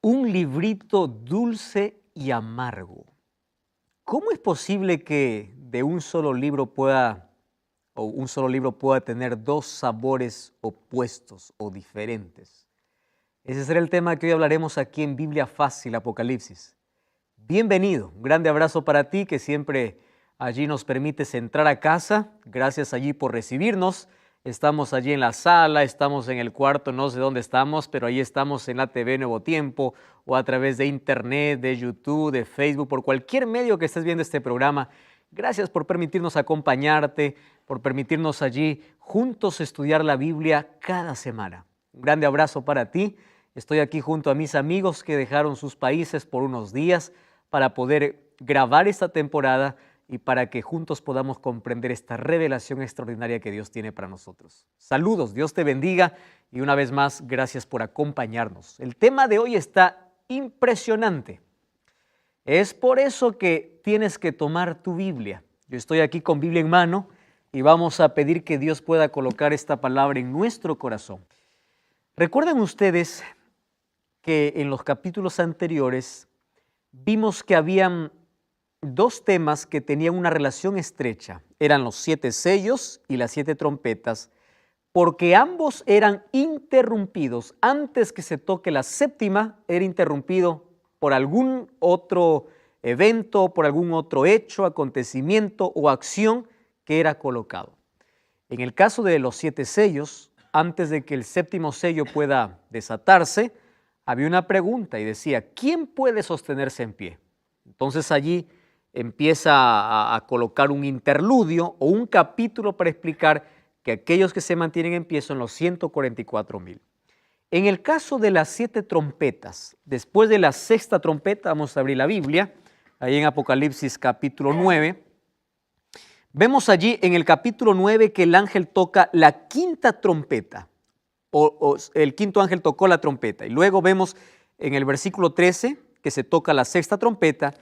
Un librito dulce y amargo. ¿Cómo es posible que de un solo libro pueda tener dos sabores opuestos o diferentes? Ese será el tema que hoy hablaremos aquí en Biblia Fácil Apocalipsis. Bienvenido, un grande abrazo para ti que siempre allí nos permites entrar a casa. Gracias allí por recibirnos. Estamos allí en la sala, estamos en el cuarto, no sé dónde estamos, pero ahí estamos en la TV Nuevo Tiempo o a través de internet, de YouTube, de Facebook, por cualquier medio que estés viendo este programa. Gracias por permitirnos acompañarte, por permitirnos allí juntos estudiar la Biblia cada semana. Un grande abrazo para ti. Estoy aquí junto a mis amigos que dejaron sus países por unos días para poder grabar esta temporada y para que juntos podamos comprender esta revelación extraordinaria que Dios tiene para nosotros. Saludos, Dios te bendiga y una vez más, gracias por acompañarnos. El tema de hoy está impresionante. Es por eso que tienes que tomar tu Biblia. Yo estoy aquí con Biblia en mano y vamos a pedir que Dios pueda colocar esta palabra en nuestro corazón. ¿Recuerdan ustedes que en los capítulos anteriores vimos que habían dos temas que tenían una relación estrecha? Eran los 7 sellos y las 7 trompetas, porque ambos eran interrumpidos. Antes que se toque la séptima, era interrumpido por algún otro evento, por algún otro hecho, acontecimiento o acción que era colocado. En el caso de los 7 sellos, antes de que el séptimo sello pueda desatarse, había una pregunta y decía, ¿quién puede sostenerse en pie? Entonces allí empieza a colocar un interludio o un capítulo para explicar que aquellos que se mantienen en pie son los 144,000. En el caso de las 7 trompetas, después de la 6ª trompeta, vamos a abrir la Biblia, ahí en Apocalipsis capítulo 9, vemos allí en el capítulo 9 que el ángel toca la 5ª trompeta, o el 5º ángel tocó la trompeta, y luego vemos en el versículo 13 que se toca la 6ª trompeta,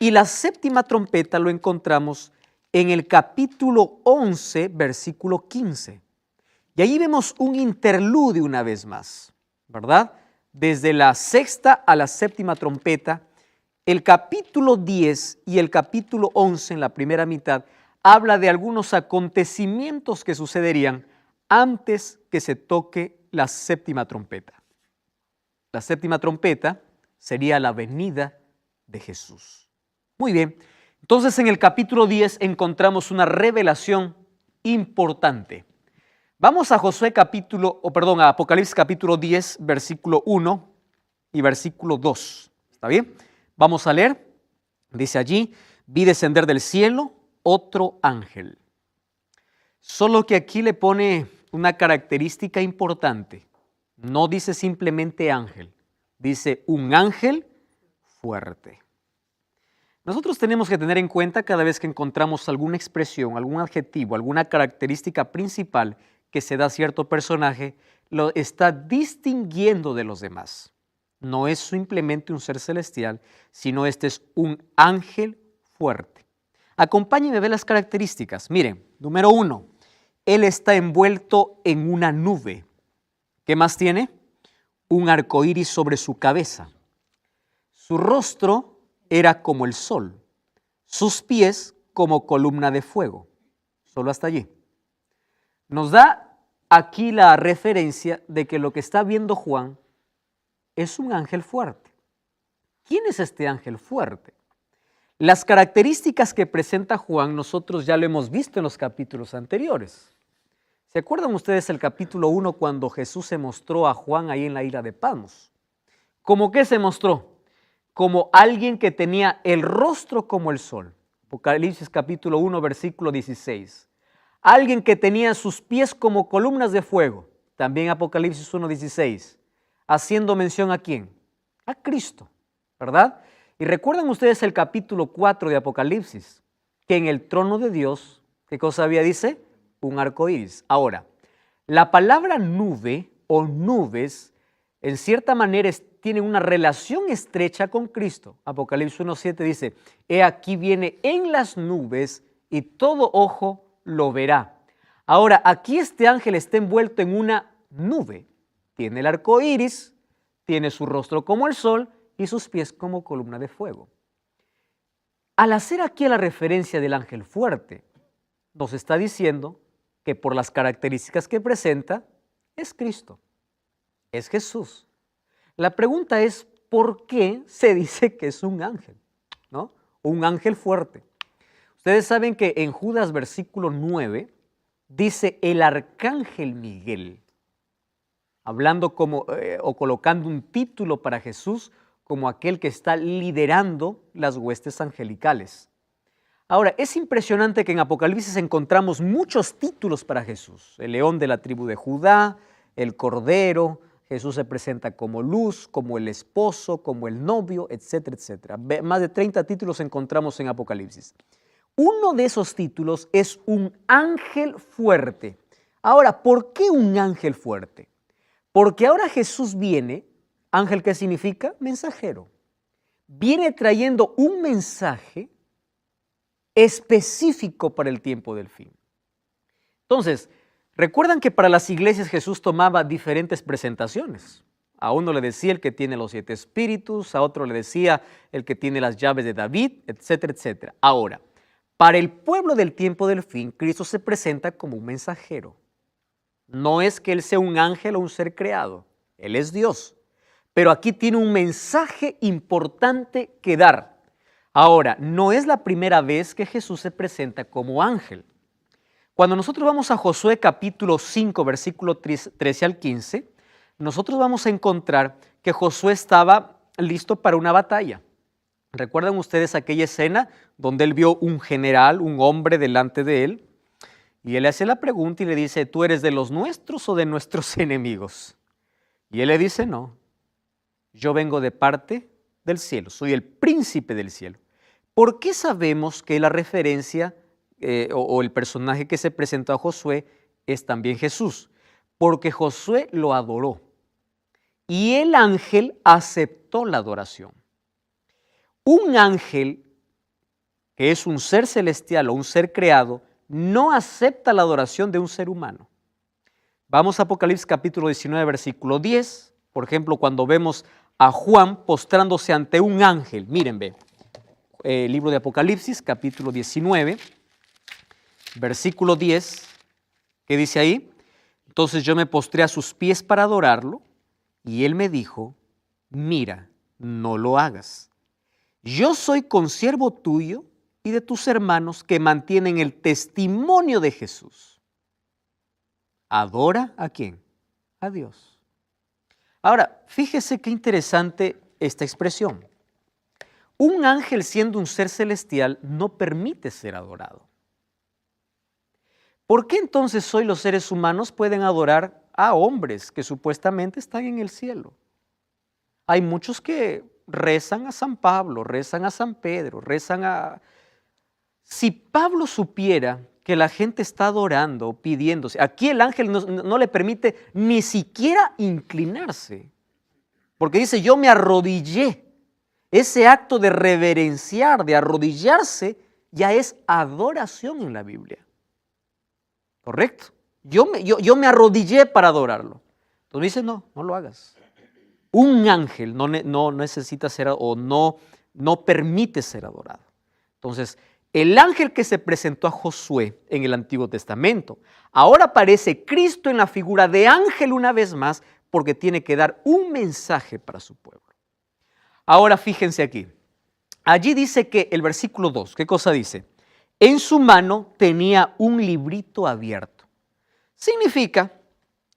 y la 7ª trompeta lo encontramos en el capítulo 11, versículo 15. Y ahí vemos un interludio una vez más, ¿verdad? Desde la 6ª a la 7ª trompeta, el capítulo 10 y el capítulo 11 en la primera mitad habla de algunos acontecimientos que sucederían antes que se toque la 7ª trompeta. La 7ª trompeta sería la venida de Jesús. Muy bien, entonces en el capítulo 10 encontramos una revelación importante. Vamos a a Apocalipsis capítulo 10, versículo 1 y versículo 2. ¿Está bien? Vamos a leer. Dice allí, vi descender del cielo otro ángel. Solo que aquí le pone una característica importante. No dice simplemente ángel, dice un ángel fuerte. Nosotros tenemos que tener en cuenta cada vez que encontramos alguna expresión, algún adjetivo, alguna característica principal que se da a cierto personaje, lo está distinguiendo de los demás. No es simplemente un ser celestial, sino este es un ángel fuerte. Acompáñenme a ver las características. Miren, número 1, él está envuelto en una nube. ¿Qué más tiene? Un arco iris sobre su cabeza. Su rostro era como el sol, sus pies como columna de fuego. Solo hasta allí. Nos da aquí la referencia de que lo que está viendo Juan es un ángel fuerte. ¿Quién es este ángel fuerte? Las características que presenta Juan nosotros ya lo hemos visto en los capítulos anteriores. ¿Se acuerdan ustedes el capítulo 1 cuando Jesús se mostró a Juan ahí en la isla de Patmos? ¿Cómo qué se mostró? Como alguien que tenía el rostro como el sol. Apocalipsis capítulo 1, versículo 16. Alguien que tenía sus pies como columnas de fuego. También Apocalipsis 1, 16. Haciendo mención ¿a quién? A Cristo, ¿verdad? Y recuerdan ustedes el capítulo 4 de Apocalipsis, que en el trono de Dios, ¿qué cosa había? Dice, un arco iris. Ahora, la palabra nube o nubes, en cierta manera tiene una relación estrecha con Cristo. Apocalipsis 1:7 dice, he aquí viene en las nubes y todo ojo lo verá. Ahora, aquí este ángel está envuelto en una nube. Tiene el arco iris, tiene su rostro como el sol y sus pies como columna de fuego. Al hacer aquí la referencia del ángel fuerte, nos está diciendo que por las características que presenta, es Cristo, es Jesús. La pregunta es, ¿por qué se dice que es un ángel? ¿No? Un ángel fuerte. Ustedes saben que en Judas versículo 9 dice el arcángel Miguel, hablando como o colocando un título para Jesús como aquel que está liderando las huestes angelicales. Ahora, es impresionante que en Apocalipsis encontramos muchos títulos para Jesús. El león de la tribu de Judá, el cordero, Jesús se presenta como luz, como el esposo, como el novio, etcétera, etcétera. Más de 30 títulos encontramos en Apocalipsis. Uno de esos títulos es un ángel fuerte. Ahora, ¿por qué un ángel fuerte? Porque ahora Jesús viene, ángel, ¿qué significa? Mensajero. Viene trayendo un mensaje específico para el tiempo del fin. Entonces, recuerdan que para las iglesias Jesús tomaba diferentes presentaciones. A uno le decía el que tiene los 7 espíritus, a otro le decía el que tiene las llaves de David, etcétera, etcétera. Ahora, para el pueblo del tiempo del fin, Cristo se presenta como un mensajero. No es que Él sea un ángel o un ser creado, Él es Dios. Pero aquí tiene un mensaje importante que dar. Ahora, no es la primera vez que Jesús se presenta como ángel. Cuando nosotros vamos a Josué capítulo 5, versículo 13 al 15, nosotros vamos a encontrar que Josué estaba listo para una batalla. ¿Recuerdan ustedes aquella escena donde él vio un general, un hombre delante de él? Y él le hace la pregunta y le dice, ¿tú eres de los nuestros o de nuestros enemigos? Y él le dice, no, yo vengo de parte del cielo, soy el príncipe del cielo. ¿Por qué sabemos que la referencia o el personaje que se presentó a Josué es también Jesús? Porque Josué lo adoró y el ángel aceptó la adoración. Un ángel, que es un ser celestial o un ser creado, no acepta la adoración de un ser humano. Vamos a Apocalipsis capítulo 19, versículo 10. Por ejemplo, cuando vemos a Juan postrándose ante un ángel. Miren, ve, libro de Apocalipsis, capítulo 19, versículo 10, ¿qué dice ahí? Entonces yo me postré a sus pies para adorarlo, y él me dijo, mira, no lo hagas. Yo soy consiervo tuyo y de tus hermanos que mantienen el testimonio de Jesús. ¿Adora a quién? A Dios. Ahora, fíjese qué interesante esta expresión. Un ángel, siendo un ser celestial, no permite ser adorado. ¿Por qué entonces hoy los seres humanos pueden adorar a hombres que supuestamente están en el cielo? Hay muchos que rezan a San Pablo, rezan a San Pedro, rezan a... Si Pablo supiera que la gente está adorando, pidiéndose, aquí el ángel no le permite ni siquiera inclinarse, porque dice, yo me arrodillé. Ese acto de reverenciar, de arrodillarse, ya es adoración en la Biblia. ¿Correcto? Yo me arrodillé para adorarlo. Entonces dice, no lo hagas. Un ángel no necesita ser o no permite ser adorado. Entonces, el ángel que se presentó a Josué en el Antiguo Testamento, ahora aparece Cristo en la figura de ángel una vez más porque tiene que dar un mensaje para su pueblo. Ahora fíjense aquí, allí dice que el versículo 2, ¿qué cosa dice? En su mano tenía un librito abierto. Significa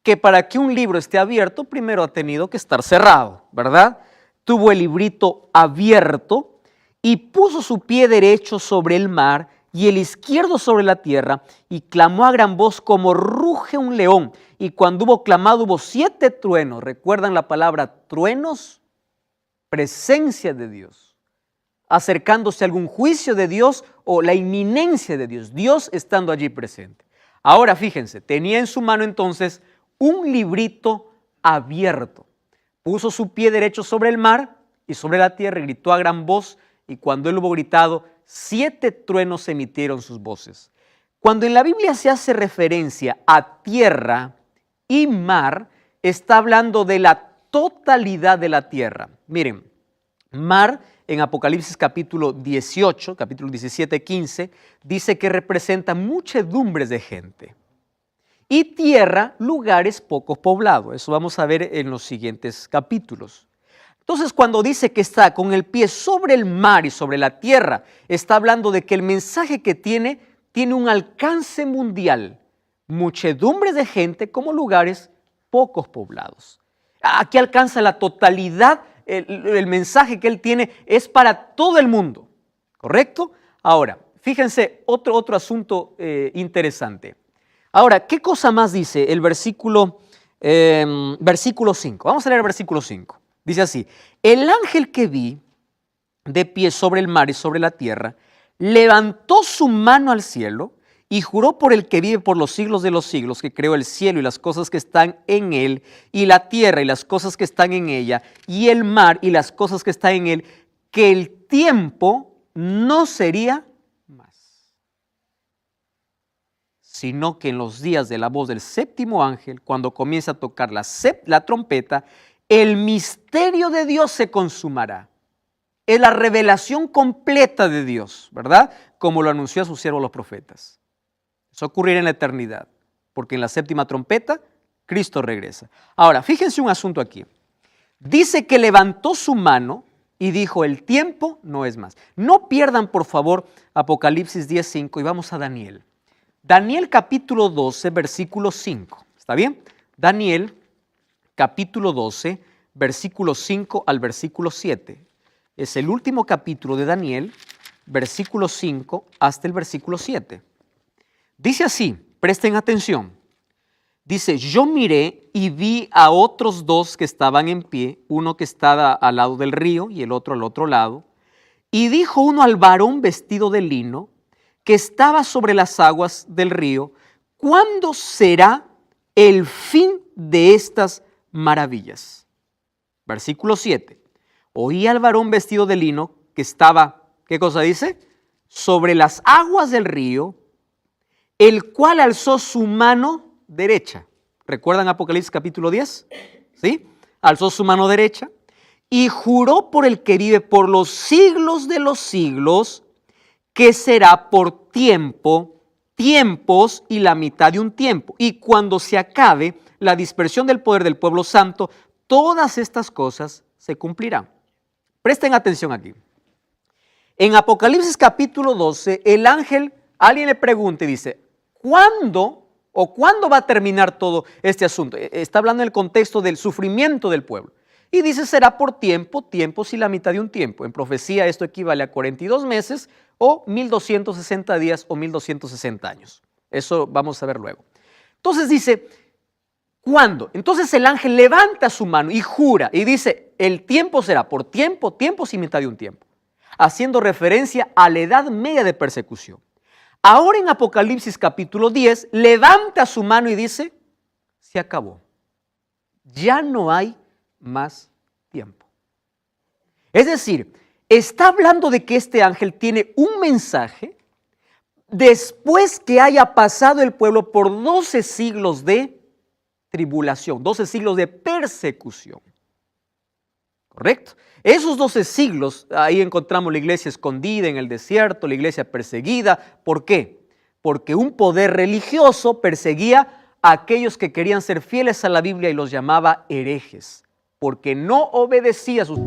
que para que un libro esté abierto, primero ha tenido que estar cerrado, ¿verdad? Tuvo el librito abierto y puso su pie derecho sobre el mar y el izquierdo sobre la tierra y clamó a gran voz como ruge un león. Y cuando hubo clamado hubo 7 truenos. ¿Recuerdan la palabra truenos? Presencia de Dios, acercándose a algún juicio de Dios o la inminencia de Dios, Dios estando allí presente. Ahora fíjense, tenía en su mano entonces un librito abierto. Puso su pie derecho sobre el mar y sobre la tierra y gritó a gran voz, y cuando él hubo gritado, 7 truenos emitieron sus voces. Cuando en la Biblia se hace referencia a tierra y mar, está hablando de la totalidad de la tierra. Miren, mar en Apocalipsis capítulo 18, capítulo 17, 15, dice que representa muchedumbres de gente. Y tierra, lugares poco poblados. Eso vamos a ver en los siguientes capítulos. Entonces, cuando dice que está con el pie sobre el mar y sobre la tierra, está hablando de que el mensaje que tiene un alcance mundial. Muchedumbres de gente como lugares pocos poblados. Aquí alcanza la totalidad, el mensaje que él tiene es para todo el mundo, ¿correcto? Ahora, fíjense, otro asunto interesante. Ahora, ¿qué cosa más dice el versículo 5? Vamos a leer el versículo 5. Dice así: el ángel que vi de pie sobre el mar y sobre la tierra, levantó su mano al cielo y juró por el que vive por los siglos de los siglos, que creó el cielo y las cosas que están en él, y la tierra y las cosas que están en ella, y el mar y las cosas que están en él, que el tiempo no sería más, sino que en los días de la voz del séptimo ángel, cuando comienza a tocar la trompeta, el misterio de Dios se consumará. Es la revelación completa de Dios, ¿verdad? Como lo anunció a sus siervos los profetas. Eso ocurrirá en la eternidad, porque en la séptima trompeta Cristo regresa. Ahora, fíjense un asunto aquí. Dice que levantó su mano y dijo: el tiempo no es más. No pierdan, por favor, Apocalipsis 10:5 y vamos a Daniel. Daniel capítulo 12, versículo 5. ¿Está bien? Daniel capítulo 12, versículo 5 al versículo 7. Es el último capítulo de Daniel, versículo 5 hasta el versículo 7. Dice así, presten atención. Dice: yo miré y vi a otros dos que estaban en pie, uno que estaba al lado del río y el otro al otro lado. Y dijo uno al varón vestido de lino, que estaba sobre las aguas del río: ¿cuándo será el fin de estas maravillas? Versículo 7. Oí al varón vestido de lino que estaba, ¿qué cosa dice? Sobre las aguas del río, el cual alzó su mano derecha. ¿Recuerdan Apocalipsis capítulo 10? ¿Sí? Alzó su mano derecha y juró por el que vive por los siglos de los siglos, que será por tiempo, tiempos y la mitad de un tiempo. Y cuando se acabe la dispersión del poder del pueblo santo, todas estas cosas se cumplirán. Presten atención aquí. En Apocalipsis capítulo 12, el ángel, alguien le pregunta y dice: ¿cuándo va a terminar todo este asunto? Está hablando en el contexto del sufrimiento del pueblo. Y dice: será por tiempo, tiempos y la mitad de un tiempo. En profecía esto equivale a 42 meses o 1260 días o 1260 años. Eso vamos a ver luego. Entonces dice: ¿cuándo? Entonces el ángel levanta su mano y jura y dice: el tiempo será por tiempo, tiempos y mitad de un tiempo, haciendo referencia a la edad media de persecución. Ahora en Apocalipsis capítulo 10, levanta su mano y dice: se acabó. Ya no hay más tiempo. Es decir, está hablando de que este ángel tiene un mensaje después que haya pasado el pueblo por 12 siglos de tribulación, 12 siglos de persecución. ¿Correcto? Esos 12 siglos, ahí encontramos la iglesia escondida en el desierto, la iglesia perseguida. ¿Por qué? Porque un poder religioso perseguía a aquellos que querían ser fieles a la Biblia y los llamaba herejes, porque no obedecía a sus...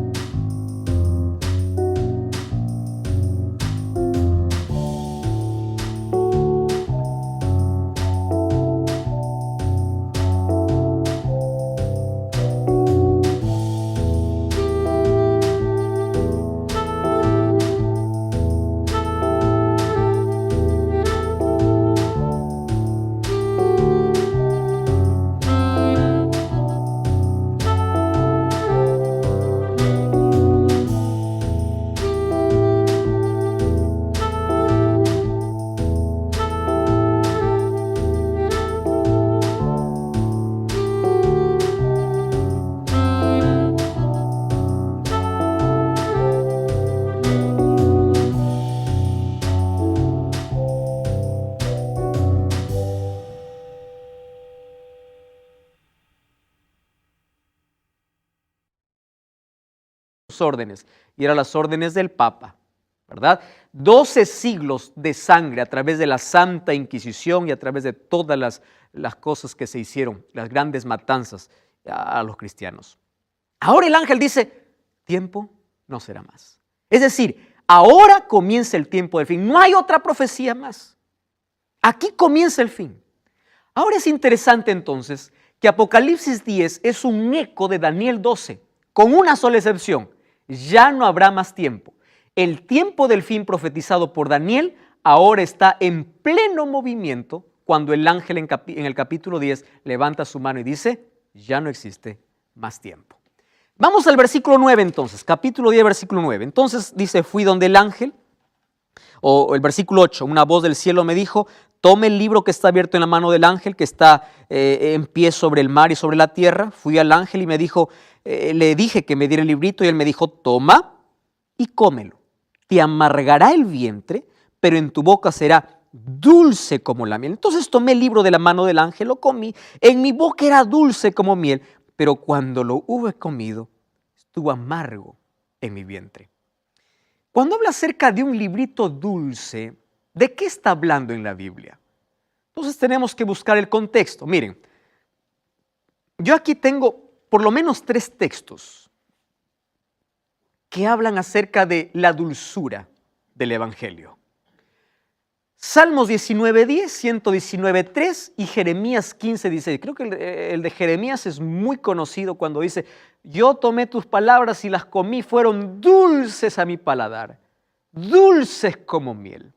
sus órdenes, y eran las órdenes del Papa, ¿verdad? 12 siglos de sangre a través de la Santa Inquisición y a través de todas las cosas que se hicieron, las grandes matanzas a los cristianos. Ahora el ángel dice, tiempo no será más. Es decir, ahora comienza el tiempo del fin. No hay otra profecía más. Aquí comienza el fin. Ahora es interesante entonces que Apocalipsis 10 es un eco de Daniel 12, con una sola excepción. Ya no habrá más tiempo. El tiempo del fin profetizado por Daniel ahora está en pleno movimiento cuando el ángel en el capítulo 10 levanta su mano y dice, ya no existe más tiempo. Vamos al versículo 9 entonces, capítulo 10, versículo 9. Entonces dice, fui donde el ángel, o el versículo 8, una voz del cielo me dijo, tome el libro que está abierto en la mano del ángel que está en pie sobre el mar y sobre la tierra. Fui al ángel y me dijo, le dije que me diera el librito y él me dijo, toma y cómelo. Te amargará el vientre, pero en tu boca será dulce como la miel. Entonces tomé el libro de la mano del ángel, lo comí, en mi boca era dulce como miel, pero cuando lo hube comido, estuvo amargo en mi vientre. Cuando habla acerca de un librito dulce, ¿de qué está hablando en la Biblia? Entonces tenemos que buscar el contexto. Miren, yo aquí tengo por lo menos 3 textos que hablan acerca de la dulzura del Evangelio. Salmos 19:10, 119:3 y Jeremías 15:16. Creo que el de Jeremías es muy conocido cuando dice, yo tomé tus palabras y las comí, fueron dulces a mi paladar, dulces como miel.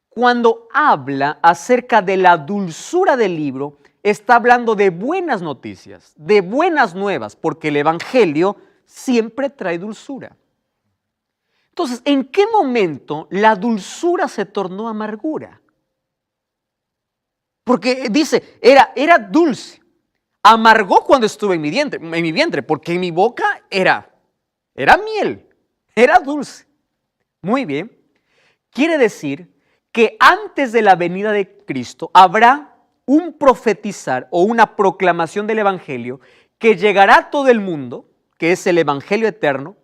Cuando habla acerca de la dulzura del libro, está hablando de buenas noticias, de buenas nuevas, porque el Evangelio siempre trae dulzura. Entonces, ¿en qué momento la dulzura se tornó amargura? Porque dice, era dulce. Amargó cuando estuve en mi vientre, porque en mi boca era miel, era dulce. Muy bien. Quiere decir que antes de la venida de Cristo habrá un profetizar o una proclamación del Evangelio que llegará a todo el mundo, que es el Evangelio eterno,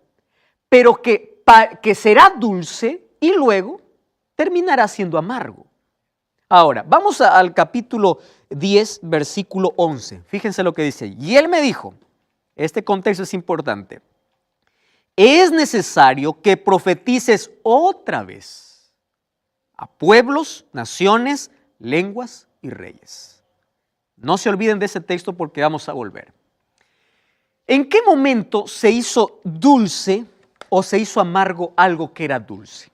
pero que será dulce y luego terminará siendo amargo. Ahora, vamos al capítulo 10, versículo 11. Fíjense lo que dice. Y él me dijo, este contexto es importante, es necesario que profetices otra vez a pueblos, naciones, lenguas y reyes. No se olviden de ese texto porque vamos a volver. ¿En qué momento se hizo dulce o se hizo amargo algo que era dulce?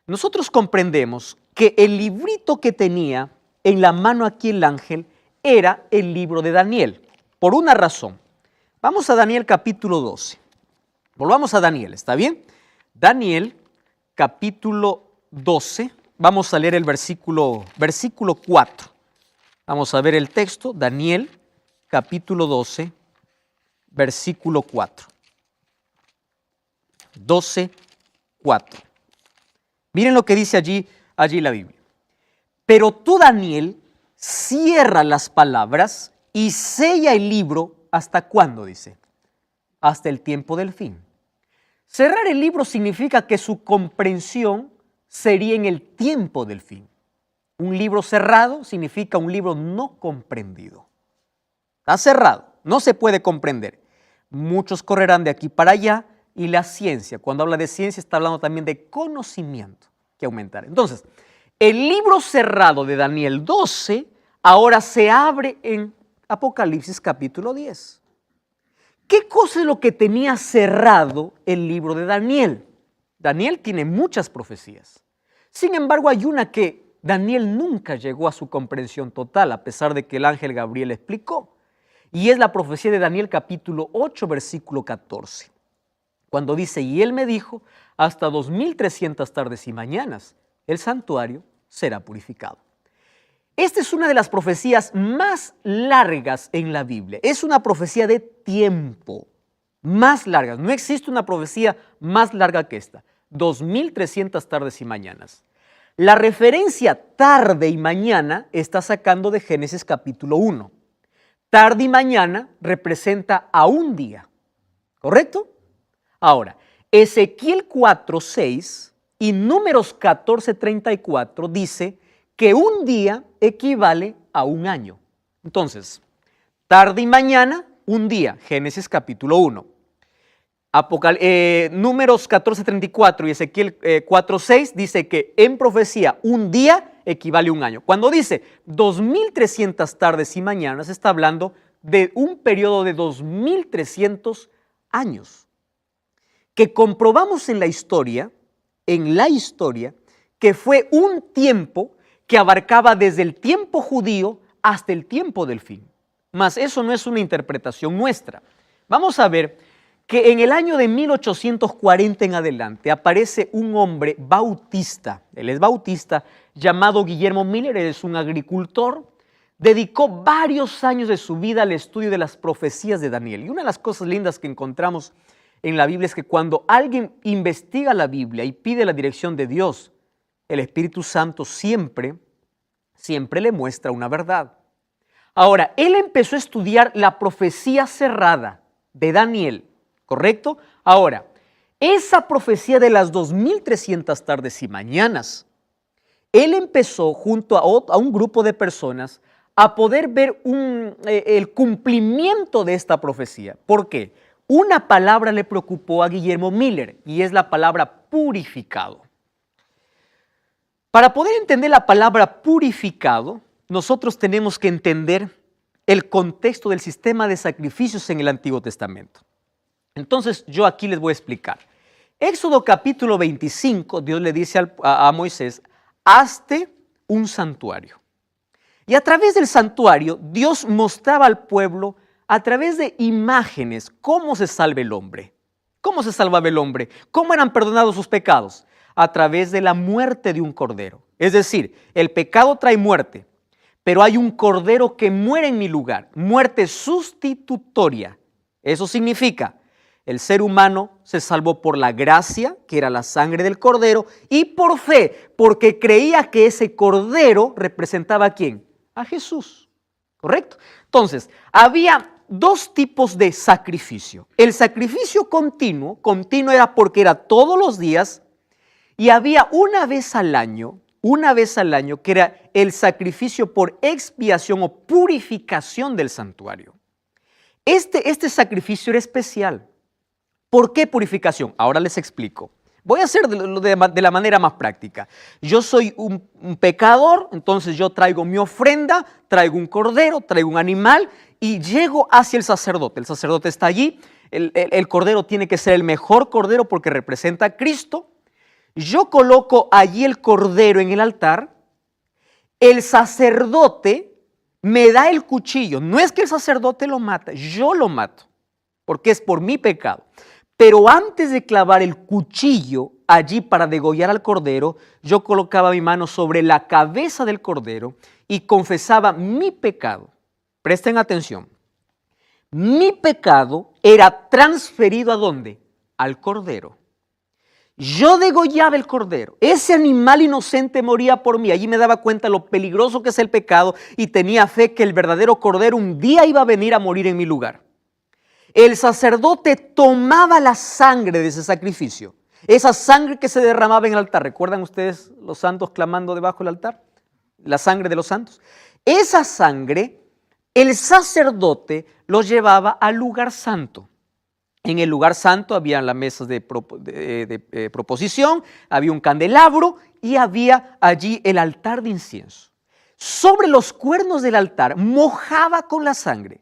Nosotros comprendemos que el librito que tenía en la mano aquí el ángel era el libro de Daniel, por una razón. Vamos a Daniel capítulo 12. Volvamos a Daniel, ¿está bien? Daniel capítulo 12, vamos a leer el versículo 4. Vamos a ver el texto, Daniel capítulo 12, versículo 4. 12:4. Miren lo que dice allí la Biblia. Pero tú, Daniel, cierra las palabras y sella el libro. ¿Hasta cuándo? Dice. Hasta el tiempo del fin. Cerrar el libro significa que su comprensión sería en el tiempo del fin. Un libro cerrado significa un libro no comprendido. Está cerrado, no se puede comprender. Muchos correrán de aquí para allá. Y la ciencia, cuando habla de ciencia, está hablando también de conocimiento que aumentará. Entonces, el libro cerrado de Daniel 12 ahora se abre en Apocalipsis capítulo 10. ¿Qué cosa es lo que tenía cerrado el libro de Daniel? Daniel tiene muchas profecías. Sin embargo, hay una que Daniel nunca llegó a su comprensión total, a pesar de que el ángel Gabriel explicó. Y es la profecía de Daniel capítulo 8, versículo 14. Cuando dice, y él me dijo, hasta 2300 tardes y mañanas el santuario será purificado. Esta es una de las profecías más largas en la Biblia. Es una profecía de tiempo, más larga. No existe una profecía más larga que esta. 2300 tardes y mañanas. La referencia tarde y mañana está sacando de Génesis capítulo 1. Tarde y mañana representa a un día, ¿correcto? Ahora, Ezequiel 4:6 y Números 14:34 dice que un día equivale a un año. Entonces, tarde y mañana, un día, Génesis capítulo 1. Números 14:34 y Ezequiel 4:6 dice que en profecía un día equivale a un año. Cuando dice 2300 tardes y mañanas, está hablando de un periodo de 2300 años, que comprobamos en la historia, que fue un tiempo que abarcaba desde el tiempo judío hasta el tiempo del fin. Mas eso no es una interpretación nuestra. Vamos a ver que en el año de 1840 en adelante aparece un hombre bautista, él es bautista, llamado Guillermo Miller, él es un agricultor, dedicó varios años de su vida al estudio de las profecías de Daniel. Y una de las cosas lindas que encontramos en la Biblia es que cuando alguien investiga la Biblia y pide la dirección de Dios, el Espíritu Santo siempre le muestra una verdad. Ahora, él empezó a estudiar la profecía cerrada de Daniel, ¿correcto? Ahora, esa profecía de las 2300 tardes y mañanas, él empezó junto a un grupo de personas a poder ver el cumplimiento de esta profecía. ¿Por qué? Una palabra le preocupó a Guillermo Miller y es la palabra purificado. Para poder entender la palabra purificado, nosotros tenemos que entender el contexto del sistema de sacrificios en el Antiguo Testamento. Entonces, yo aquí les voy a explicar. Éxodo capítulo 25, Dios le dice a Moisés, hazte un santuario. Y a través del santuario, Dios mostraba al pueblo a través de imágenes cómo se salva el hombre. ¿Cómo se salvaba el hombre? ¿Cómo eran perdonados sus pecados? A través de la muerte de un cordero. Es decir, el pecado trae muerte, pero hay un cordero que muere en mi lugar, muerte sustitutoria. Eso significa, el ser humano se salvó por la gracia, que era la sangre del cordero, y por fe, porque creía que ese cordero representaba ¿a quién? A Jesús, ¿correcto? Entonces, había dos tipos de sacrificio. El sacrificio continuo era porque era todos los días, y había una vez al año que era el sacrificio por expiación o purificación del santuario. Este sacrificio era especial. ¿Por qué purificación? Ahora les explico. Voy a hacer de la manera más práctica. Yo soy un pecador, entonces yo traigo mi ofrenda, traigo un cordero, traigo un animal y llego hacia el sacerdote. El sacerdote está allí, el cordero tiene que ser el mejor cordero porque representa a Cristo. Yo coloco allí el cordero en el altar, el sacerdote me da el cuchillo. No es que el sacerdote lo mata, yo lo mato, porque es por mi pecado. Pero antes de clavar el cuchillo allí para degollar al cordero, yo colocaba mi mano sobre la cabeza del cordero y confesaba mi pecado. Presten atención. Mi pecado era transferido ¿a dónde? Al cordero. Yo degollaba el cordero, ese animal inocente moría por mí. Allí me daba cuenta lo peligroso que es el pecado y tenía fe que el verdadero cordero un día iba a venir a morir en mi lugar. El sacerdote tomaba la sangre de ese sacrificio, esa sangre que se derramaba en el altar. ¿Recuerdan ustedes los santos clamando debajo del altar? La sangre de los santos. Esa sangre, el sacerdote lo llevaba al lugar santo. En el lugar santo había las mesas de proposición, había un candelabro y había allí el altar de incienso. Sobre los cuernos del altar mojaba con la sangre.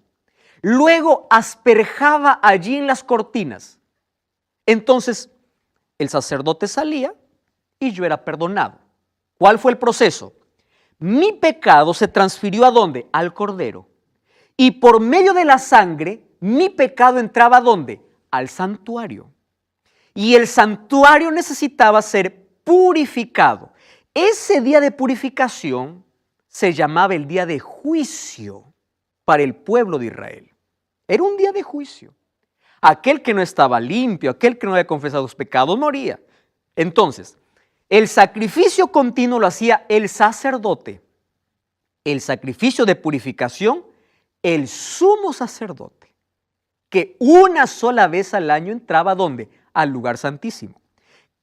Luego asperjaba allí en las cortinas. Entonces el sacerdote salía y yo era perdonado. ¿Cuál fue el proceso? Mi pecado se transfirió ¿a dónde? Al cordero. Y por medio de la sangre, mi pecado entraba ¿a dónde? Al santuario. Y el santuario necesitaba ser purificado. Ese día de purificación se llamaba el día de juicio para el pueblo de Israel. Era un día de juicio. Aquel que no estaba limpio, aquel que no había confesado sus pecados, moría. Entonces, el sacrificio continuo lo hacía el sacerdote. El sacrificio de purificación, el sumo sacerdote, que una sola vez al año entraba ¿dónde? al lugar santísimo.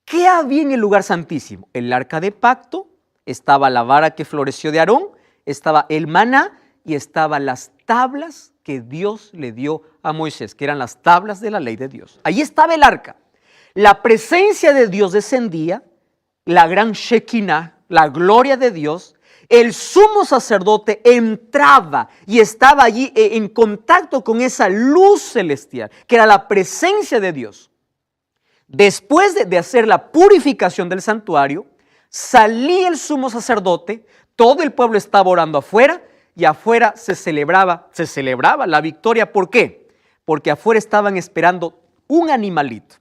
¿Qué había en el lugar santísimo? El arca de pacto, estaba la vara que floreció de Aarón, estaba el maná y estaban las tablas que Dios le dio a Moisés, que eran las tablas de la ley de Dios. Ahí estaba el arca. La presencia de Dios descendía, la gran Shekinah, la gloria de Dios. El sumo sacerdote entraba y estaba allí en contacto con esa luz celestial, que era la presencia de Dios. Después de hacer la purificación del santuario, salía el sumo sacerdote, todo el pueblo estaba orando afuera y afuera se celebraba la victoria. ¿Por qué? Porque afuera estaban esperando un animalito.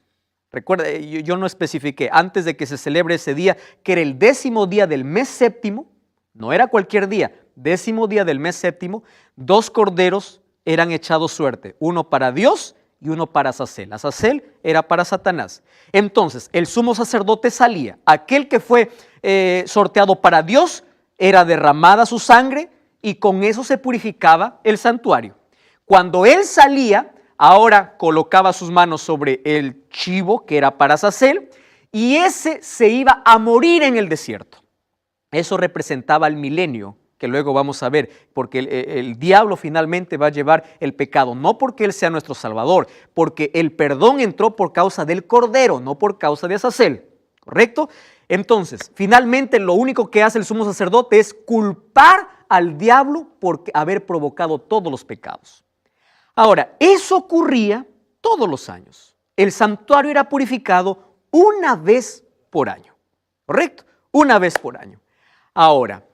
Recuerda, yo no especifiqué antes de que se celebre ese día, que era el 10º día del mes séptimo, no era cualquier día, 10º día del mes séptimo, 2 corderos eran echados suerte, uno para Dios y uno para Azazel. Azazel era para Satanás. Entonces, el sumo sacerdote salía, aquel que fue sorteado para Dios, era derramada su sangre y con eso se purificaba el santuario. Cuando él salía, ahora colocaba sus manos sobre el chivo que era para Azazel y ese se iba a morir en el desierto. Eso representaba el milenio, que luego vamos a ver, porque el diablo finalmente va a llevar el pecado, no porque él sea nuestro salvador, porque el perdón entró por causa del cordero, no por causa de Azazel, ¿correcto? Entonces, finalmente lo único que hace el sumo sacerdote es culpar al diablo por haber provocado todos los pecados. Ahora, eso ocurría todos los años. El santuario era purificado una vez por año, ¿correcto? Una vez por año. Ahora,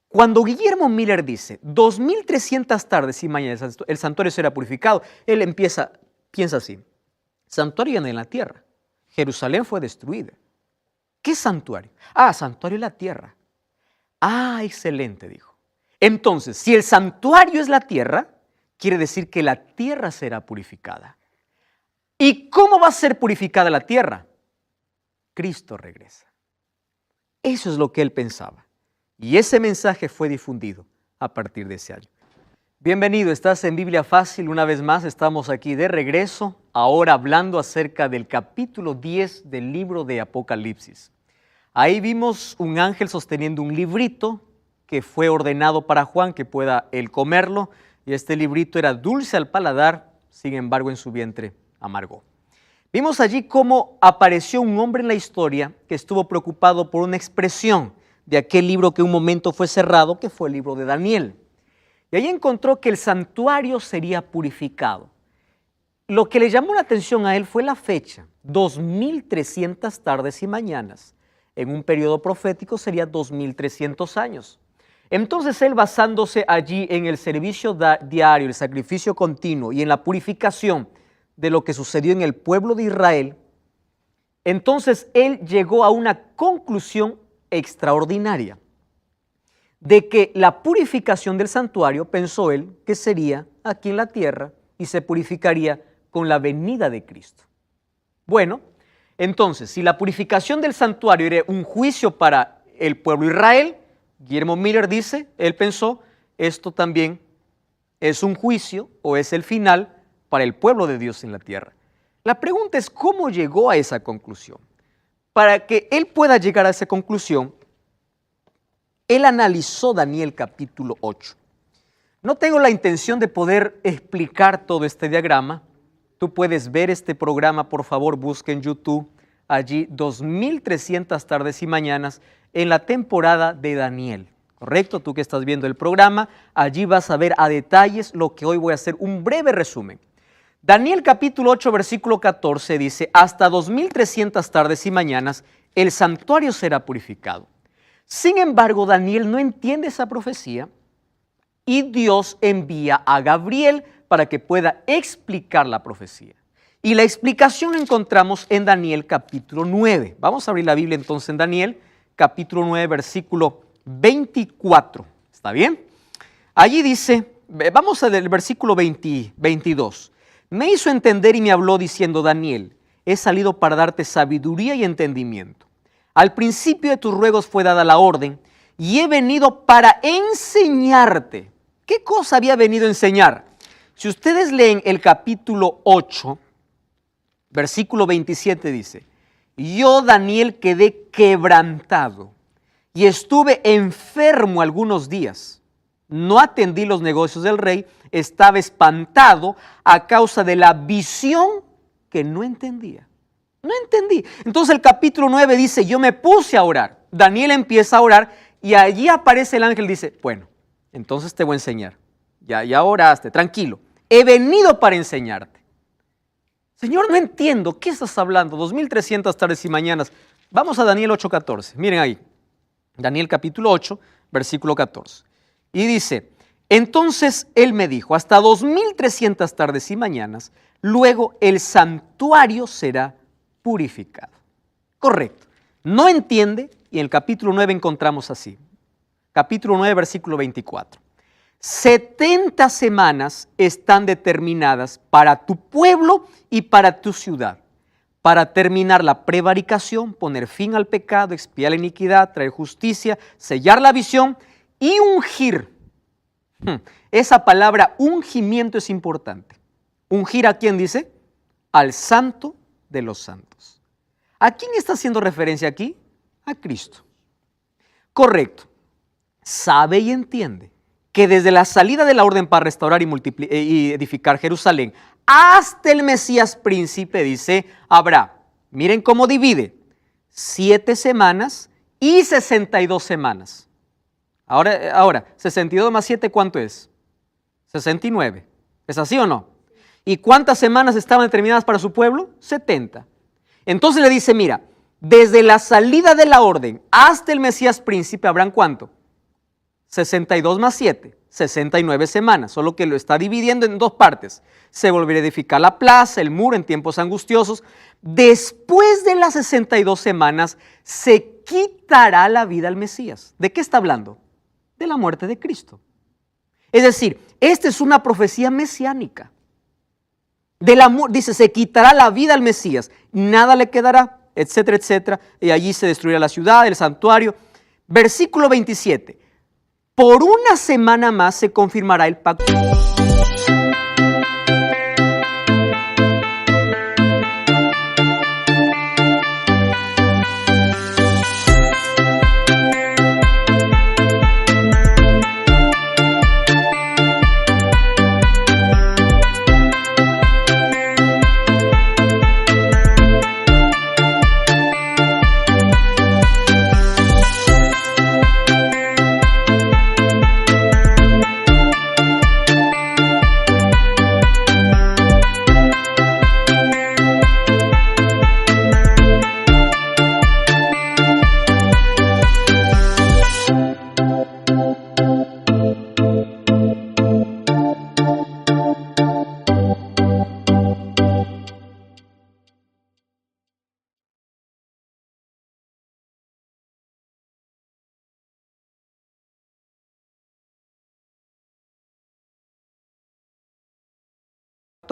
cuando Guillermo Miller dice 2300 tardes y mañanas el santuario será purificado, él piensa así: santuario en la tierra, Jerusalén fue destruida. ¿Qué santuario? Santuario en la tierra. Excelente, dijo. Entonces, si el santuario es la tierra, quiere decir que la tierra será purificada. ¿Y cómo va a ser purificada la tierra? Cristo regresa. Eso es lo que él pensaba. Y ese mensaje fue difundido a partir de ese año. Bienvenido, estás en Biblia Fácil. Una vez más estamos aquí de regreso, ahora hablando acerca del capítulo 10 del libro de Apocalipsis. Ahí vimos un ángel sosteniendo un librito que fue ordenado para Juan que pueda él comerlo. Y este librito era dulce al paladar, sin embargo en su vientre amargó. Vimos allí cómo apareció un hombre en la historia que estuvo preocupado por una expresión de aquel libro que un momento fue cerrado, que fue el libro de Daniel. Y ahí encontró que el santuario sería purificado. Lo que le llamó la atención a él fue la fecha, 2300 tardes y mañanas. En un periodo profético sería 2300 años. Entonces él, basándose allí en el servicio diario, el sacrificio continuo y en la purificación de lo que sucedió en el pueblo de Israel, entonces él llegó a una conclusión extraordinaria de que la purificación del santuario, pensó él, que sería aquí en la tierra y se purificaría con la venida de Cristo. Bueno, entonces, si la purificación del santuario era un juicio para el pueblo de Israel, Guillermo Miller dice, él pensó, esto también es un juicio o es el final para el pueblo de Dios en la tierra. La pregunta es, ¿cómo llegó a esa conclusión? Para que él pueda llegar a esa conclusión, él analizó Daniel capítulo 8. No tengo la intención de poder explicar todo este diagrama. Tú puedes ver este programa, por favor, busca en YouTube, allí 2300 tardes y mañanas en la temporada de Daniel. ¿Correcto? Tú que estás viendo el programa, allí vas a ver a detalles lo que hoy voy a hacer, un breve resumen. Daniel capítulo 8, versículo 14 dice, hasta 2300 tardes y mañanas el santuario será purificado. Sin embargo, Daniel no entiende esa profecía y Dios envía a Gabriel para que pueda explicar la profecía. Y la explicación la encontramos en Daniel capítulo 9. Vamos a abrir la Biblia entonces en Daniel capítulo 9, versículo 24. ¿Está bien? Allí dice, vamos al versículo 22. Me hizo entender y me habló diciendo, Daniel, he salido para darte sabiduría y entendimiento. Al principio de tus ruegos fue dada la orden y he venido para enseñarte. ¿Qué cosa había venido a enseñar? Si ustedes leen el capítulo 8, Versículo 27 dice, yo, Daniel, quedé quebrantado y estuve enfermo algunos días. No atendí los negocios del rey, estaba espantado a causa de la visión que no entendía. No entendí. Entonces el capítulo 9 dice, yo me puse a orar. Daniel empieza a orar y allí aparece el ángel y dice, bueno, entonces te voy a enseñar. Ya oraste, tranquilo. He venido para enseñarte. Señor, no entiendo, ¿qué estás hablando? 2300 tardes y mañanas. Vamos a Daniel 8:14. Miren ahí. Daniel capítulo 8, versículo 14. Y dice, entonces él me dijo, hasta 2300 tardes y mañanas, luego el santuario será purificado. Correcto. No entiende, y en el capítulo 9 encontramos así. Capítulo 9, versículo 24. 70 semanas están determinadas para tu pueblo y para tu ciudad, para terminar la prevaricación, poner fin al pecado, expiar la iniquidad, traer justicia, sellar la visión y ungir. Esa palabra ungimiento es importante. ¿Ungir a quién dice? Al Santo de los Santos. ¿A quién está haciendo referencia aquí? A Cristo. Correcto. Sabe y entiende que desde la salida de la orden para restaurar y edificar Jerusalén hasta el Mesías príncipe, dice, habrá, miren cómo divide, 7 semanas y 62 semanas. Ahora, 62 más 7, ¿cuánto es? 69. ¿Es así o no? ¿Y cuántas semanas estaban determinadas para su pueblo? 70. Entonces le dice, mira, desde la salida de la orden hasta el Mesías príncipe, ¿habrán cuánto? 62 más 7, 69 semanas, solo que lo está dividiendo en 2 partes. Se volverá a edificar la plaza, el muro en tiempos angustiosos. Después de las 62 semanas se quitará la vida al Mesías. ¿De qué está hablando? De la muerte de Cristo. Es decir, esta es una profecía mesiánica. Dice, se quitará la vida al Mesías, nada le quedará, etcétera, etcétera, y allí se destruirá la ciudad, el santuario. Versículo 27. Por una semana más se confirmará el pacto.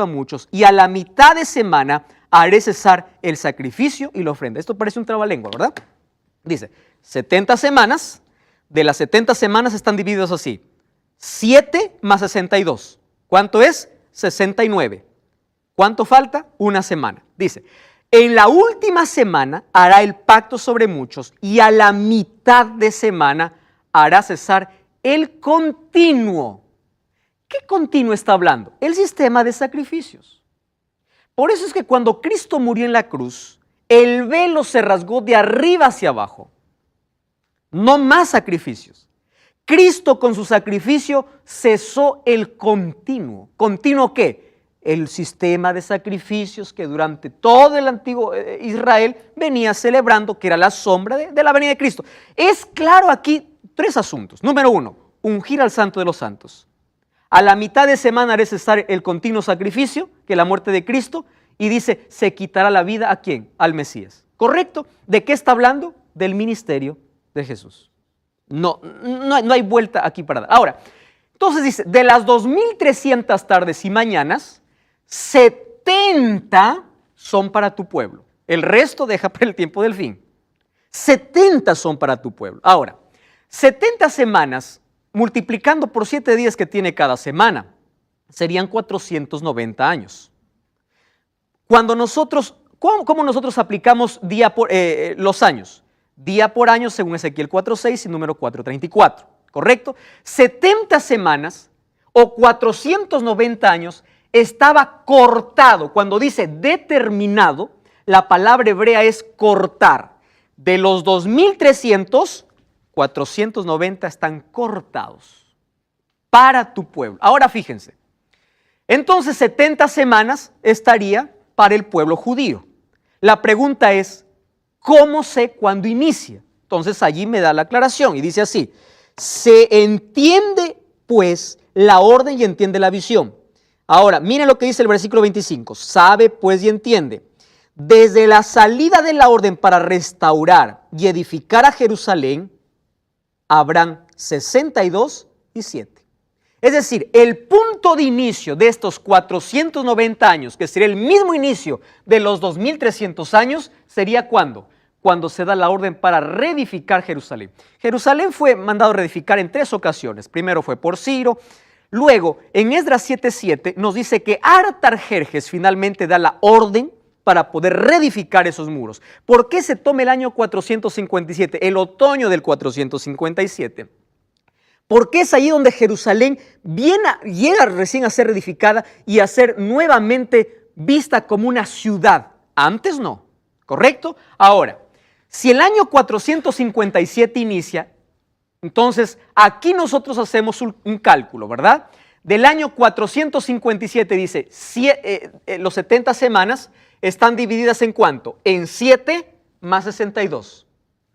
A muchos, y a la mitad de semana haré cesar el sacrificio y la ofrenda. Esto parece un trabalengua, ¿verdad? Dice, 70 semanas, de las 70 semanas están divididas así, 7 más 62. ¿Cuánto es? 69. ¿Cuánto falta? Una semana. Dice, en la última semana hará el pacto sobre muchos, y a la mitad de semana hará cesar el continuo. ¿Qué continuo está hablando? El sistema de sacrificios. Por eso es que cuando Cristo murió en la cruz, el velo se rasgó de arriba hacia abajo. No más sacrificios. Cristo con su sacrificio cesó el continuo. ¿Continuo qué? El sistema de sacrificios que durante todo el antiguo Israel venía celebrando, que era la sombra de la venida de Cristo. Es claro aquí 3 asuntos. Número 1, ungir al Santo de los Santos. A la mitad de semana haré cesar el continuo sacrificio, que es la muerte de Cristo, y dice, se quitará la vida ¿a quién? Al Mesías. ¿Correcto? ¿De qué está hablando? Del ministerio de Jesús. No hay vuelta aquí para dar. Ahora, entonces dice, de las 2300 tardes y mañanas, 70 son para tu pueblo. El resto deja para el tiempo del fin. 70 son para tu pueblo. Ahora, 70 semanas multiplicando por 7 días que tiene cada semana, serían 490 años. Cuando nosotros, ¿cómo nosotros aplicamos los años? Día por año según Ezequiel 4:6 y número 4:34, ¿correcto? 70 semanas o 490 años estaba cortado. Cuando dice determinado, la palabra hebrea es cortar. De los 2300, 490 están cortados para tu pueblo. Ahora fíjense, entonces 70 semanas estaría para el pueblo judío. La pregunta es, ¿cómo sé cuándo inicia? Entonces allí me da la aclaración y dice así: se entiende pues la orden y entiende la visión. Ahora, miren lo que dice el versículo 25. Sabe pues y entiende. Desde la salida de la orden para restaurar y edificar a Jerusalén, habrán 62 y 7. Es decir, el punto de inicio de estos 490 años, que sería el mismo inicio de los 2300 años, sería ¿cuándo? Cuando se da la orden para reedificar Jerusalén. Jerusalén fue mandado a reedificar en 3 ocasiones. Primero fue por Ciro. Luego, en Esdras 7:7 nos dice que Artajerjes finalmente da la orden para poder reedificar esos muros. ¿Por qué se toma el año 457, el otoño del 457? Porque es ahí donde Jerusalén llega recién a ser reedificada y a ser nuevamente vista como una ciudad. Antes no, ¿correcto? Ahora, si el año 457 inicia, entonces aquí nosotros hacemos un cálculo, ¿verdad? Del año 457 dice, los 70 semanas están divididas ¿en cuánto? En 7 más 62.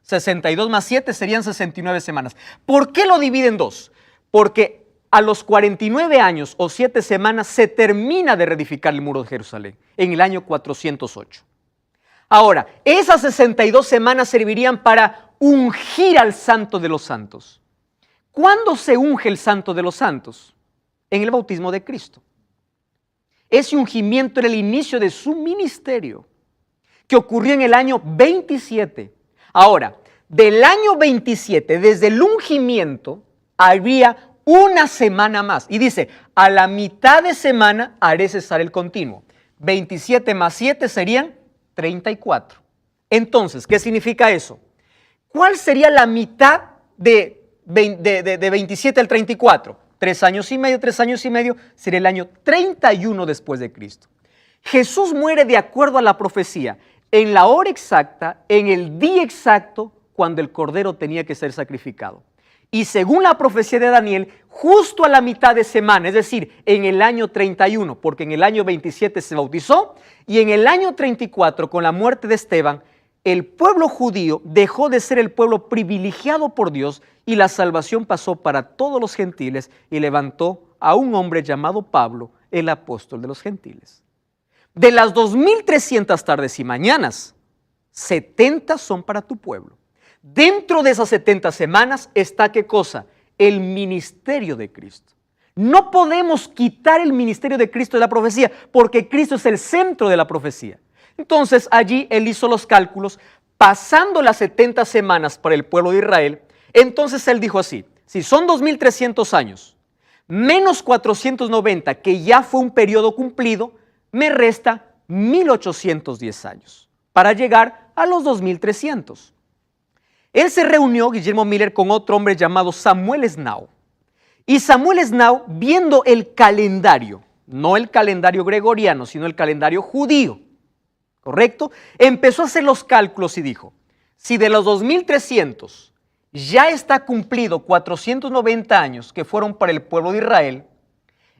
62 más 7 serían 69 semanas. ¿Por qué lo divide en 2? Porque a los 49 años o 7 semanas se termina de reedificar el muro de Jerusalén en el año 408. Ahora, esas 62 semanas servirían para ungir al Santo de los Santos. ¿Cuándo se unge el Santo de los Santos? En el bautismo de Cristo. Ese ungimiento era el inicio de su ministerio, que ocurrió en el año 27. Ahora, del año 27, desde el ungimiento, habría una semana más. Y dice, a la mitad de semana haré cesar el continuo. 27 más 7 serían 34. Entonces, ¿qué significa eso? ¿Cuál sería la mitad de 27 al 34? 3 años y medio, sería el año 31 después de Cristo. Jesús muere de acuerdo a la profecía, en la hora exacta, en el día exacto, cuando el cordero tenía que ser sacrificado. Y según la profecía de Daniel, justo a la mitad de semana, es decir, en el año 31, porque en el año 27 se bautizó, y en el año 34, con la muerte de Esteban, el pueblo judío dejó de ser el pueblo privilegiado por Dios y la salvación pasó para todos los gentiles y levantó a un hombre llamado Pablo, el apóstol de los gentiles. De las 2300 tardes y mañanas, 70 son para tu pueblo. Dentro de esas 70 semanas está ¿qué cosa? El ministerio de Cristo. No podemos quitar el ministerio de Cristo de la profecía porque Cristo es el centro de la profecía. Entonces allí él hizo los cálculos, pasando las 70 semanas para el pueblo de Israel. Entonces él dijo así, si son 2300 años, menos 490, que ya fue un periodo cumplido, me resta 1810 años para llegar a los 2300. Él se reunió, Guillermo Miller, con otro hombre llamado Samuel Snow. Y Samuel Snow, viendo el calendario, no el calendario gregoriano, sino el calendario judío, ¿correcto? Empezó a hacer los cálculos y dijo, si de los 2300 ya está cumplido 490 años que fueron para el pueblo de Israel,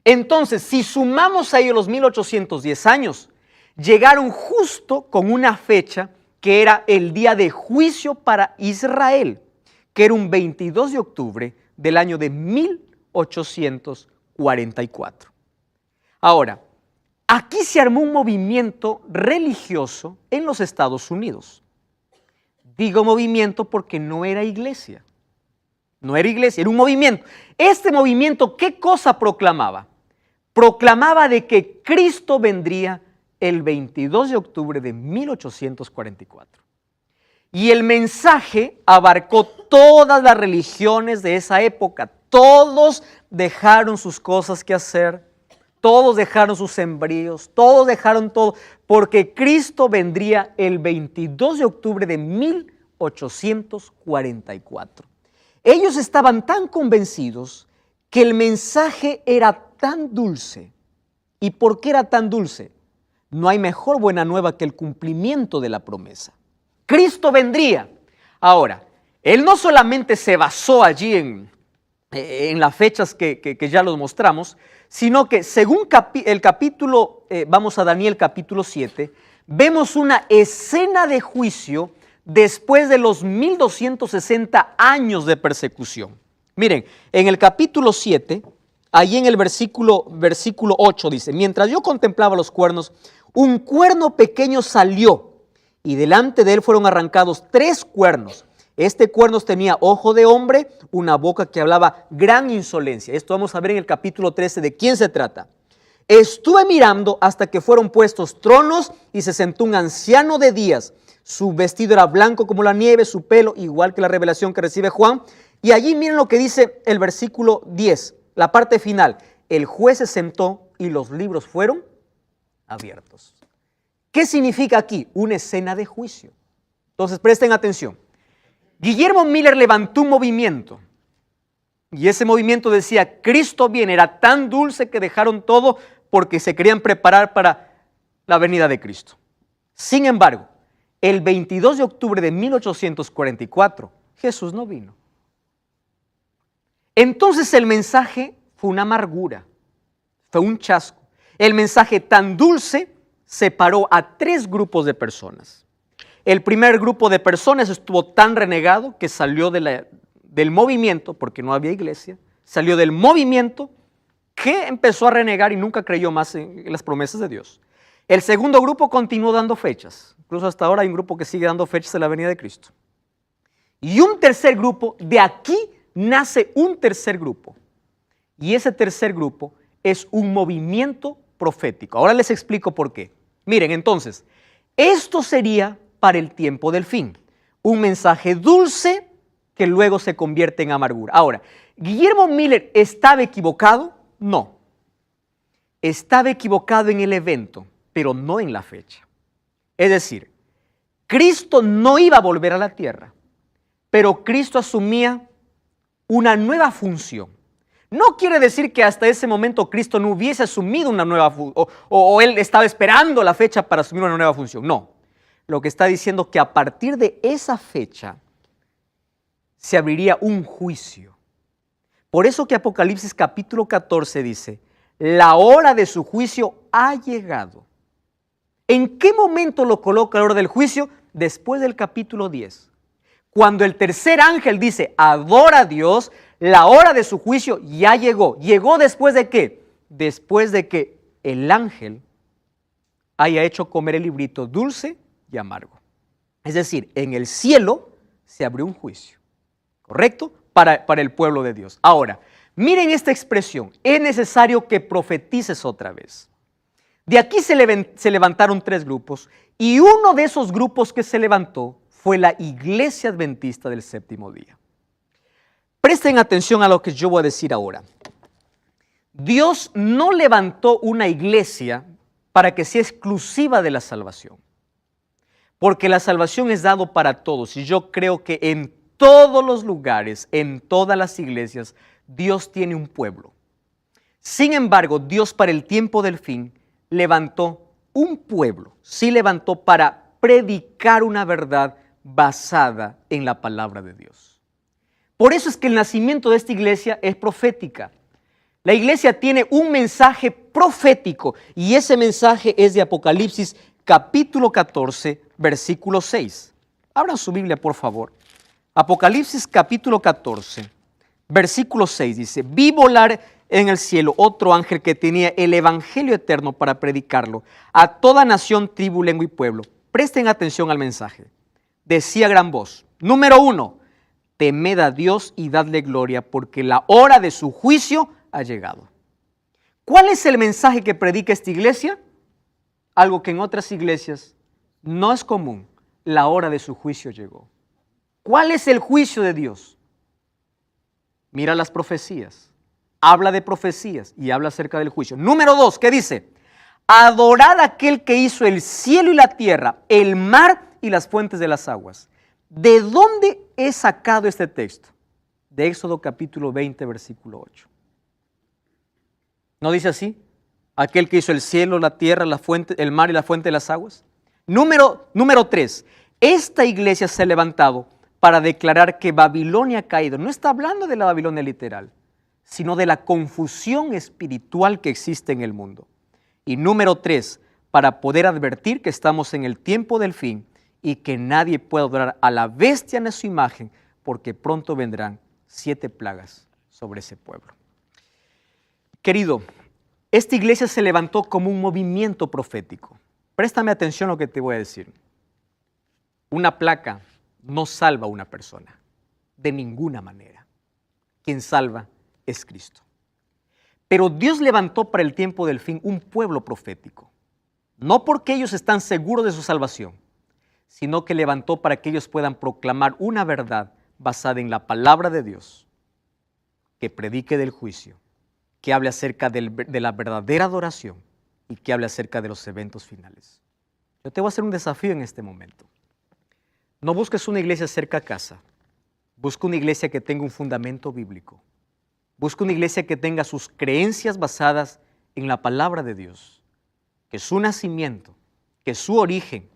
entonces si sumamos a ellos los 1810 años, llegaron justo con una fecha que era el día de juicio para Israel, que era un 22 de octubre del año de 1844. Ahora, aquí se armó un movimiento religioso en los Estados Unidos. Digo movimiento porque no era iglesia. No era iglesia, era un movimiento. Este movimiento, ¿qué cosa proclamaba? Proclamaba de que Cristo vendría el 22 de octubre de 1844. Y el mensaje abarcó todas las religiones de esa época. Todos dejaron sus cosas que hacer. Todos dejaron sus sembríos, todos dejaron todo, porque Cristo vendría el 22 de octubre de 1844. Ellos estaban tan convencidos que el mensaje era tan dulce. ¿Y por qué era tan dulce? No hay mejor buena nueva que el cumplimiento de la promesa. Cristo vendría. Ahora, Él no solamente se basó allí en las fechas que ya los mostramos, sino que según el capítulo, vamos a Daniel capítulo 7, vemos una escena de juicio después de los 1260 años de persecución. Miren, en el capítulo 7, ahí en el versículo 8 dice, mientras yo contemplaba los cuernos, un cuerno pequeño salió y delante de él fueron arrancados 3 cuernos. Este cuerno tenía ojo de hombre, una boca que hablaba gran insolencia. Esto vamos a ver en el capítulo 13 de quién se trata. Estuve mirando hasta que fueron puestos tronos y se sentó un anciano de días. Su vestido era blanco como la nieve, su pelo igual que la revelación que recibe Juan. Y allí miren lo que dice el versículo 10, la parte final. El juez se sentó y los libros fueron abiertos. ¿Qué significa aquí? Una escena de juicio. Entonces presten atención. Guillermo Miller levantó un movimiento y ese movimiento decía, Cristo viene, era tan dulce que dejaron todo porque se querían preparar para la venida de Cristo. Sin embargo, el 22 de octubre de 1844, Jesús no vino. Entonces el mensaje fue una amargura, fue un chasco. El mensaje tan dulce separó a 3 grupos de personas. El primer grupo de personas estuvo tan renegado que salió del movimiento, porque no había iglesia, salió del movimiento que empezó a renegar y nunca creyó más en las promesas de Dios. El segundo grupo continuó dando fechas, incluso hasta ahora hay un grupo que sigue dando fechas de la venida de Cristo. Y un tercer grupo, de aquí nace un tercer grupo. Y ese tercer grupo es un movimiento profético. Ahora les explico por qué. Miren, entonces, esto sería para el tiempo del fin. Un mensaje dulce que luego se convierte en amargura. Ahora, ¿Guillermo Miller estaba equivocado? No. Estaba equivocado en el evento, pero no en la fecha. Es decir, Cristo no iba a volver a la tierra, pero Cristo asumía una nueva función. No quiere decir que hasta ese momento Cristo no hubiese asumido una nueva función, o Él estaba esperando la fecha para asumir una nueva función. No. Lo que está diciendo que a partir de esa fecha se abriría un juicio. Por eso que Apocalipsis capítulo 14 dice, la hora de su juicio ha llegado. ¿En qué momento lo coloca la hora del juicio? Después del capítulo 10. Cuando el tercer ángel dice, adora a Dios, la hora de su juicio ya llegó. ¿Llegó después de qué? Después de que el ángel haya hecho comer el librito dulce y amargo. Es decir, en el cielo se abrió un juicio, ¿correcto? Para el pueblo de Dios. Ahora, miren esta expresión, es necesario que profetices otra vez. De aquí se levantaron 3 grupos y uno de esos grupos que se levantó fue la Iglesia Adventista del Séptimo Día. Presten atención a lo que yo voy a decir ahora. Dios no levantó una iglesia para que sea exclusiva de la salvación. Porque la salvación es dado para todos y yo creo que en todos los lugares, en todas las iglesias, Dios tiene un pueblo. Sin embargo, Dios para el tiempo del fin levantó un pueblo, sí levantó para predicar una verdad basada en la palabra de Dios. Por eso es que el nacimiento de esta iglesia es profética. La iglesia tiene un mensaje profético y ese mensaje es de Apocalipsis capítulo 14, versículo 6. Abran su Biblia, por favor. Apocalipsis capítulo 14, versículo 6 dice, vi volar en el cielo otro ángel que tenía el evangelio eterno para predicarlo a toda nación, tribu, lengua y pueblo. Presten atención al mensaje. Decía a gran voz, número 1, temed a Dios y dadle gloria porque la hora de su juicio ha llegado. ¿Cuál es el mensaje que predica esta iglesia? Algo que en otras iglesias no es común. La hora de su juicio llegó. ¿Cuál es el juicio de Dios? Mira las profecías. habla de profecías y habla acerca del juicio. Número 2, ¿qué dice? Adorad a aquel que hizo el cielo y la tierra, el mar y las fuentes de las aguas. ¿De dónde he sacado este texto? De Éxodo capítulo 20, versículo 8. ¿No dice así? Aquel que hizo el cielo, la tierra, la fuente, el mar y la fuente de las aguas. Número 3. Esta iglesia se ha levantado para declarar que Babilonia ha caído. No está hablando de la Babilonia literal, sino de la confusión espiritual que existe en el mundo. Y número 3, para poder advertir que estamos en el tiempo del fin y que nadie puede adorar a la bestia en su imagen, porque pronto vendrán 7 plagas sobre ese pueblo. Querido, esta iglesia se levantó como un movimiento profético. Préstame atención a lo que te voy a decir. Una placa no salva a una persona, de ninguna manera. Quien salva es Cristo. Pero Dios levantó para el tiempo del fin un pueblo profético, no porque ellos están seguros de su salvación, sino que levantó para que ellos puedan proclamar una verdad basada en la palabra de Dios, que predique del juicio, que hable acerca de la verdadera adoración y que hable acerca de los eventos finales. Yo te voy a hacer un desafío en este momento. No busques una iglesia cerca a casa, busca una iglesia que tenga un fundamento bíblico. Busca una iglesia que tenga sus creencias basadas en la palabra de Dios, que su nacimiento, que su origen,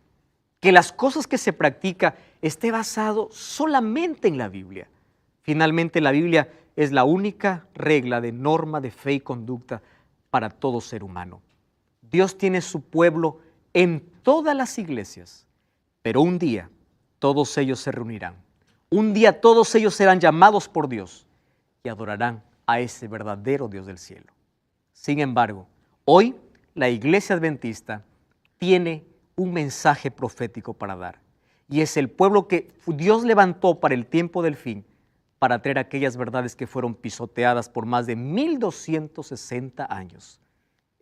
que las cosas que se practica esté basado solamente en la Biblia. Finalmente, la Biblia es la única regla de norma de fe y conducta para todo ser humano. Dios tiene su pueblo en todas las iglesias, pero un día todos ellos se reunirán. Un día todos ellos serán llamados por Dios y adorarán a ese verdadero Dios del cielo. Sin embargo, hoy la iglesia adventista tiene un mensaje profético para dar, y es el pueblo que Dios levantó para el tiempo del fin, para traer aquellas verdades que fueron pisoteadas por más de 1260 años.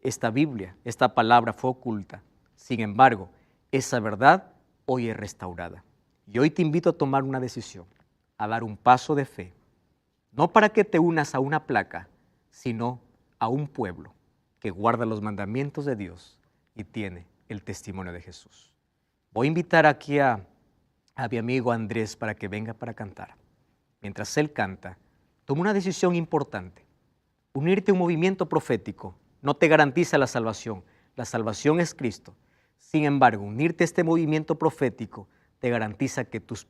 Esta Biblia, esta palabra fue oculta. Sin embargo, esa verdad hoy es restaurada. Y hoy te invito a tomar una decisión, a dar un paso de fe, no para que te unas a una placa, sino a un pueblo que guarda los mandamientos de Dios y tiene el testimonio de Jesús. Voy a invitar aquí a mi amigo Andrés para que venga para cantar. Mientras él canta, toma una decisión importante. Unirte a un movimiento profético no te garantiza la salvación. La salvación es Cristo. Sin embargo, unirte a este movimiento profético te garantiza que tus